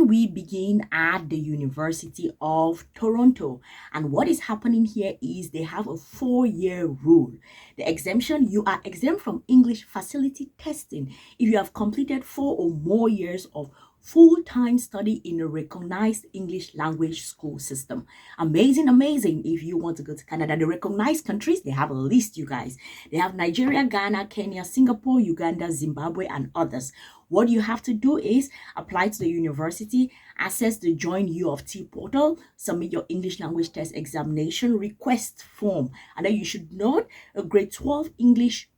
we begin at the University of Toronto. And what is happening here is they have a 4-year rule. The exemption, you are exempt from English facility testing if you have completed 4 or more years of full-time study in a recognized English language school system. Amazing, amazing. If you want to go to Canada, the recognized countries, they have a list, you guys. They have Nigeria, Ghana, Kenya, Singapore, Uganda, Zimbabwe, and others. What you have to do is apply to the university, access the Join U of T portal, submit your English language test examination request form, and then you should note a grade 12 English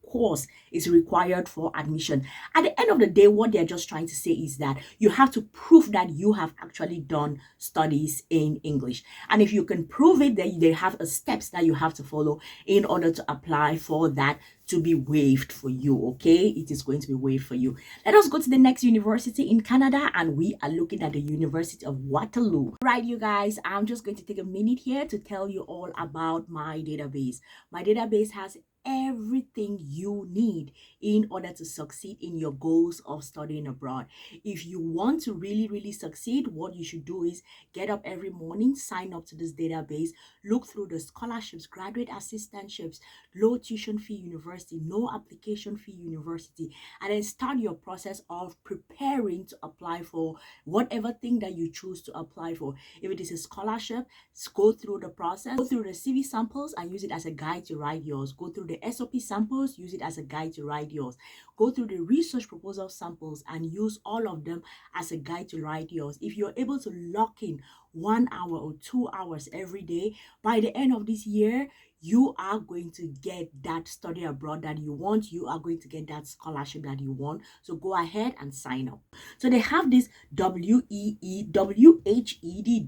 course is required for admission. At the end of the day, what they're just trying to say is that you have to prove that you have actually done studies in English. And if you can prove it, then they have steps that you have to follow in order to apply for that to be waived for you. Okay, it is going to be waived for you. Let us go to the next university in Canada, and we are looking at the University of Waterloo. Right, you guys, I'm just going to take a minute here to tell you all about my database. My database has everything you need in order to succeed in your goals of studying abroad. If you want to really succeed, what you should do is get up every morning, sign up to this database, look through the scholarships, graduate assistantships, low tuition fee university, no application fee university, and then start your process of preparing to apply for whatever thing that you choose to apply for. If it is a scholarship, go through the process, go through the CV samples and use it as a guide to write yours. Go through the SOP samples, use it as a guide to write yours. Go through the research proposal samples and use all of them as a guide to write yours. If you're able to lock in 1 hour or 2 hours every day, by the end of this year, you are going to get that study abroad that you want. You are going to get that scholarship that you want. So go ahead and sign up. So they have this WHED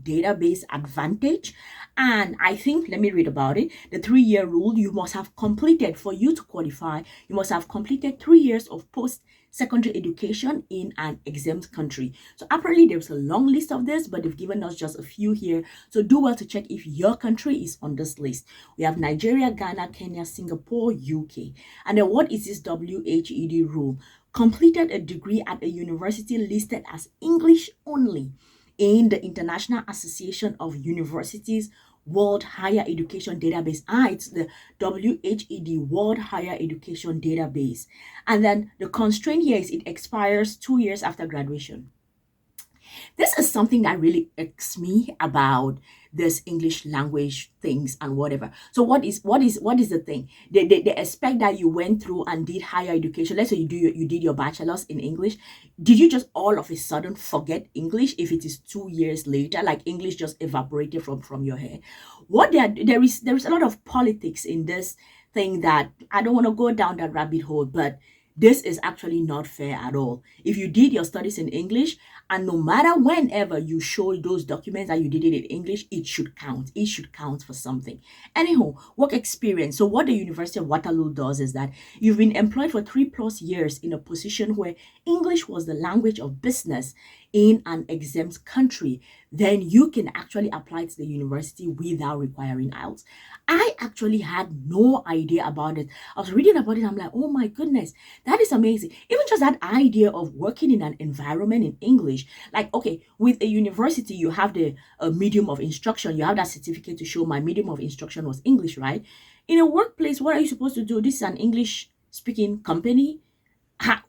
database advantage. And I think, let me read about it. The 3-year rule, you must have completed, for you to qualify, you must have completed 3 years of post-secondary education in an exempt country. So apparently there's a long list of this, but they've given us just a few here. So do well to check if your country is on this list. We have Nigeria, Ghana, Kenya, Singapore, UK. And then what is this WHED rule? Completed a degree at a university listed as English only in the International Association of Universities World Higher Education Database. It's the WHED World Higher Education Database. And then the constraint here is it expires 2 years after graduation. This is something that really irks me about this English language things and whatever. So what is the thing? They expect that you went through and did higher education. Let's say you did your bachelor's in English. Did you just all of a sudden forget English if it is 2 years later, like English just evaporated from your head? There is a lot of politics in this thing that I don't want to go down that rabbit hole, but this is actually not fair at all. If you did your studies in English, and no matter whenever you show those documents that you did it in English, it should count. It should count for something. Anyhow, work experience. So what the University of Waterloo does is that you've been employed for 3+ years in a position where English was the language of business in an exempt country, then you can actually apply to the university without requiring IELTS. I actually had no idea about it. I was reading about it. I'm like, oh my goodness, that is amazing. Even just that idea of working in an environment in English, like, okay, with a university, you have the medium of instruction. You have that certificate to show my medium of instruction was English, right? In a workplace, what are you supposed to do? This is an English speaking company.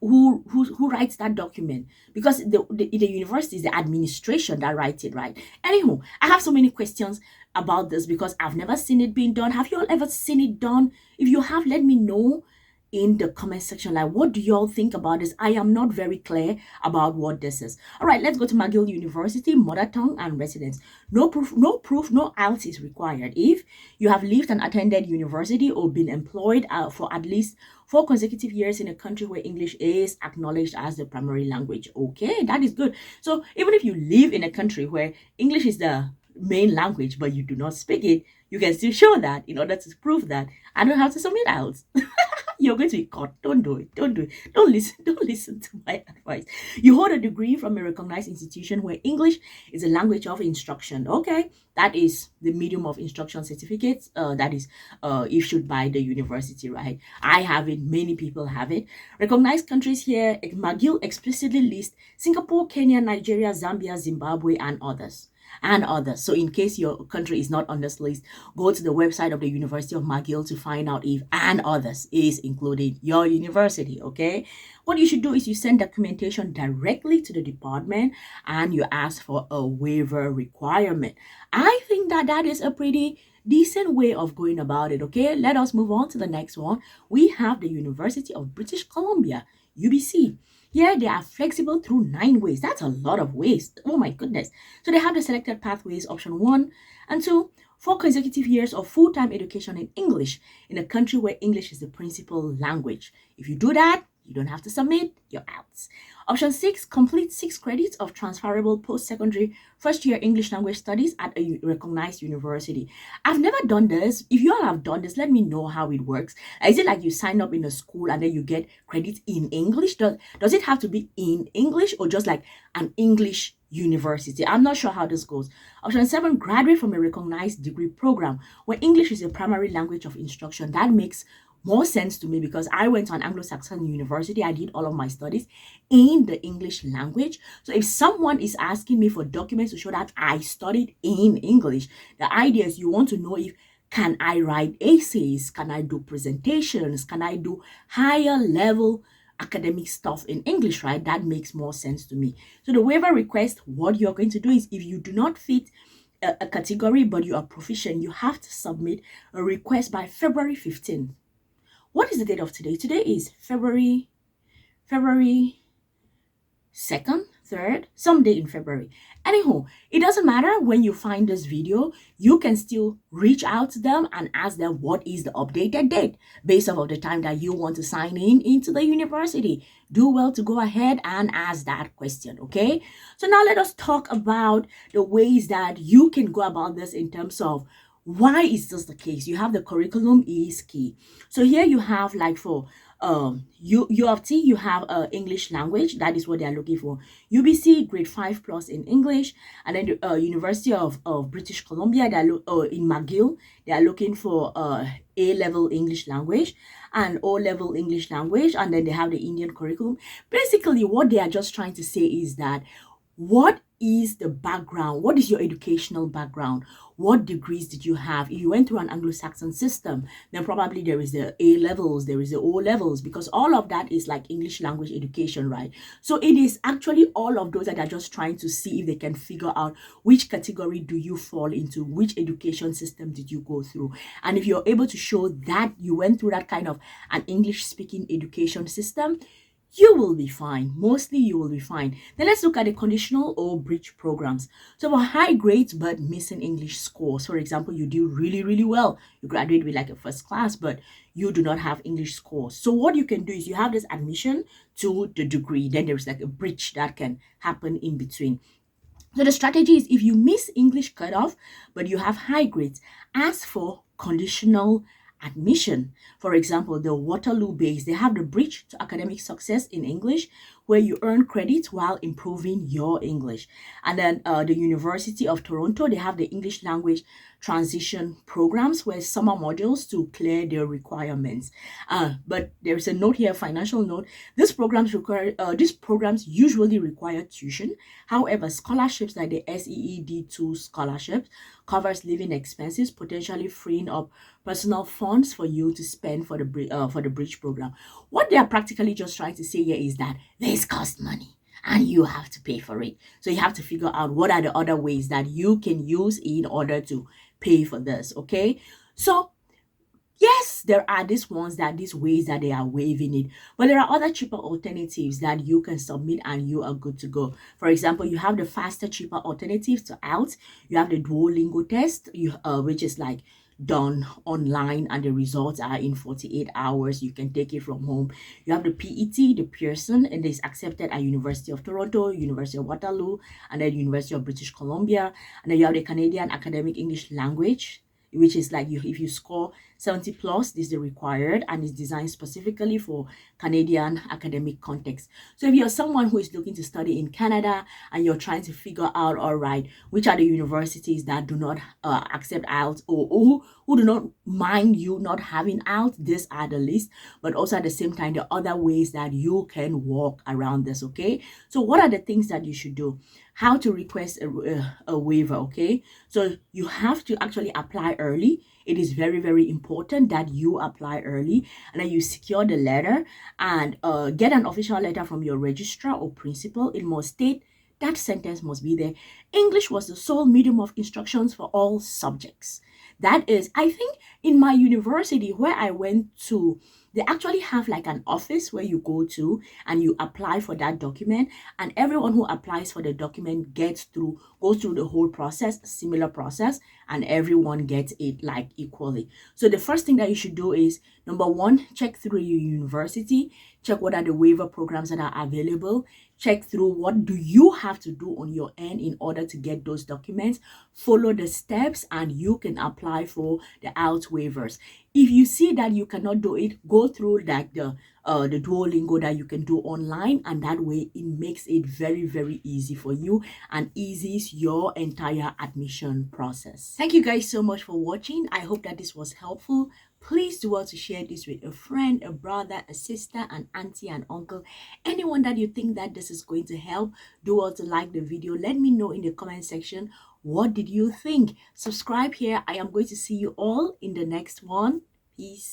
Who writes that document? Because the university is the administration that writes it, right? Anyhow, I have so many questions about this because I've never seen it being done. Have you all ever seen it done? If you have, let me know in the comment section. Like, what do you all think about this? I am not very clear about what this is. All right, let's go to McGill University, mother tongue and residence. No proof, no IELTS is required if you have lived and attended university or been employed for at least 4 consecutive years in a country where English is acknowledged as the primary language. Okay, that is good. So even if you live in a country where English is the main language, but you do not speak it, you can still show that in order to prove that I don't have to submit IELTS. you're going to be caught. Don't do it. Don't do it. Don't listen to my advice. You hold a degree from a recognized institution where English is a language of instruction. Okay, that is the medium of instruction certificates that is issued by the university, right? I have it. Many people have it. Recognized countries here, McGill explicitly lists Singapore, Kenya, Nigeria, Zambia, Zimbabwe, and others. So in case your country is not on this list, go to the website of the University of McGill to find out if and others is including your university. Okay, what you should do is you send documentation directly to the department and you ask for a waiver requirement. I think that is a pretty decent way of going about it. Okay, let us move on to the next one. We have the University of British Columbia, UBC. Here they are flexible through 9 ways. That's a lot of ways. Oh my goodness. So they have the selected pathways, option 1 and 2, 4 consecutive years of full-time education in English in a country where English is the principal language. If you do that, you don't have to submit, you're out. Option 6, complete 6 credits of transferable post-secondary first-year English language studies at a recognized university. I've never done this. If you all have done this, let me know how it works. Is it like you sign up in a school and then you get credits in English? Does it have to be in English or just like an English university? I'm not sure how this goes. Option 7, graduate from a recognized degree program where English is a primary language of instruction. That makes more sense to me because I went to an Anglo-Saxon university. I did all of my studies in the English language. So if someone is asking me for documents to show that I studied in English, the idea is you want to know if can I write essays, can I do presentations, can I do higher level academic stuff in English, right? That makes more sense to me. So the waiver request, what you're going to do is if you do not fit a category but you are proficient, you have to submit a request by February 15th. What is the date of today? Today is February 2nd, 3rd, someday in February. Anyhow, it doesn't matter when you find this video, you can still reach out to them and ask them what is the updated date based off of the time that you want to sign in into the university. Do well to go ahead and ask that question, okay? So now let us talk about the ways that you can go about this in terms of why is this the case. You have the curriculum is key. So here you have like for U of T, you have English language. That is what they are looking for. UBC, grade 5 plus in English. And then the University of British Columbia, they are in McGill, they are looking for A-level English language and O-level English language. And then they have the Indian curriculum. Basically, what they are just trying to say is that what is the background? What is your educational background? What degrees did you have? If you went through an Anglo-Saxon system, then probably there is the A levels, there is the O levels, because all of that is like English language education, right? So it is actually all of those that are just trying to see if they can figure out which category do you fall into, which education system did you go through. And if you're able to show that you went through that kind of an English-speaking education system, you will be fine. Mostly you will be fine. Then let's look at the conditional or bridge programs. So for high grades but missing English scores, for example, you do really well, you graduate with like a first class, but you do not have English scores. So what you can do is you have this admission to the degree, then there's like a bridge that can happen in between. So the strategy is if you miss English cutoff but you have high grades, ask for conditional admission. For example, the Waterloo base, they have the bridge to academic success in English where you earn credit while improving your English. And then the University of Toronto, they have the English language transition programs where summer modules to clear their requirements. But there's a note here, financial note. These programs usually require tuition. However, scholarships like the SEED2 scholarships covers living expenses, potentially freeing up personal funds for you to spend for the bridge program. What they are practically just trying to say here is that this costs money and you have to pay for it. So you have to figure out what are the other ways that you can use in order to pay for this, okay? So yes, there are these ways that they are waiving it, but there are other cheaper alternatives that you can submit and you are good to go. For example, you have the faster, cheaper alternatives to IELTS. You have the Duolingo test, which is like done online and the results are in 48 hours. You can take it from home. You have the PET, the Pearson, and it's accepted at University of Toronto, University of Waterloo, and then University of British Columbia. And then you have the Canadian Academic English Language which is like if you score 70 plus, this is required and is designed specifically for Canadian academic context. So if you're someone who is looking to study in Canada and you're trying to figure out, all right, which are the universities that do not accept IELTS, or who do not mind you not having IELTS, these are the list. But also at the same time, the other ways that you can walk around this. Okay, so what are the things that you should do? How to request a waiver? Okay, so you have to actually apply early. It is very, very important that you apply early and then you secure the letter and get an official letter from your registrar or principal. It must state, that sentence must be there, English was the sole medium of instructions for all subjects. That is, I think in my university where I went to, they actually have like an office where you go to and you apply for that document, and everyone who applies for the document goes through the whole process, similar process, and everyone gets it like equally. So the first thing that you should do is, number one, check through your university, check what are the waiver programs that are available, check through what do you have to do on your end in order to get those documents, follow the steps, and you can apply for the IELTS waivers. If you see that you cannot do it, go through like the Duolingo that you can do online, and that way it makes it very, very easy for you and eases your entire admission process. Thank you guys so much for watching. I hope that this was helpful. Please do well to share this with a friend, a brother, a sister, an auntie, an uncle, anyone that you think that this is going to help. Do well to like the video. Let me know in the comment section, what did you think? Subscribe here. I am going to see you all in the next one. Peace.